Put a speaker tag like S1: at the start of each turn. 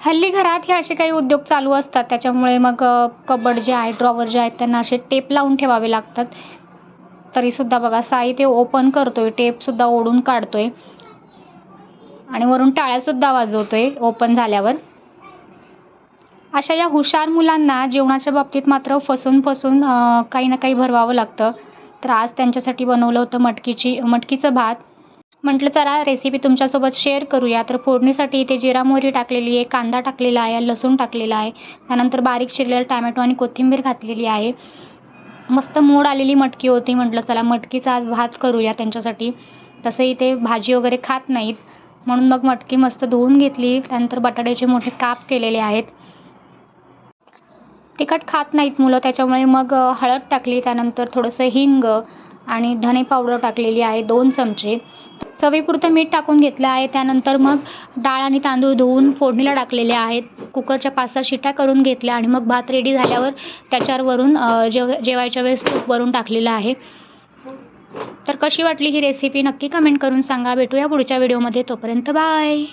S1: हल्ली घरात हे असे काही उद्योग चालू असतात, त्याच्यामुळे मग कबड जे आहे, ड्रॉवर जे आहेत त्यांना असे टेप लावून ठेवावे लागतात. तरीसुद्धा बघा साई ते ओपन करतोय, टेपसुद्धा ओढून काढतोय आणि वरून टाळ्यासुद्धा वाजवतोय ओपन झाल्यावर. अशा या हुशार मुलांना जेवणाच्या बाबतीत मात्र फसून काही ना काही भरवावं लागतं. तर आज त्यांच्यासाठी बनवलं होतं मटकीचं भात. म्हटलं चला रेसिपी तुमच्यासोबत शेअर करूया. तर फोडणीसाठी इथे जिरा मोहरी टाकलेली आहे, कांदा टाकलेला आहे, लसूण टाकलेला आहे, त्यानंतर बारीक चिरलेला टॅमॅटो आणि कोथिंबीर घातलेली आहे. मस्त मोड आलेली मटकी होती. म्हटलं चला मटकीचा आज भात करूया त्यांच्यासाठी. तसं इथे भाजी वगैरे खात नाहीत, म्हणून मग मटकी मस्त धुवून घेतली. त्यानंतर बटाट्याचे मोठे काप केलेले आहेत. तिखट खात नाहीत मुलं, त्याच्यामुळे मग हळद टाकली, त्यानंतर थोडंसं हिंग आणि धने पावडर टाकलेली आहे 2 चमचे. चवीपुरतं मीठ टाकून घेतलं आहे. त्यानंतर मग डाळ आणि तांदूळ धुवून फोडणीला टाकलेले आहेत. कुकरच्या 5-6 शिट्या करून घेतल्या आणि मग भात रेडी झाल्यावर त्याच्यावर वरून जेवायच्या वेळेस तूप वरून टाकलेलं आहे. तर कशी वाटली ही रेसिपी नक्की कमेंट करून सांगा. भेटूया पुढच्या व्हिडिओमध्ये. तोपर्यंत बाय.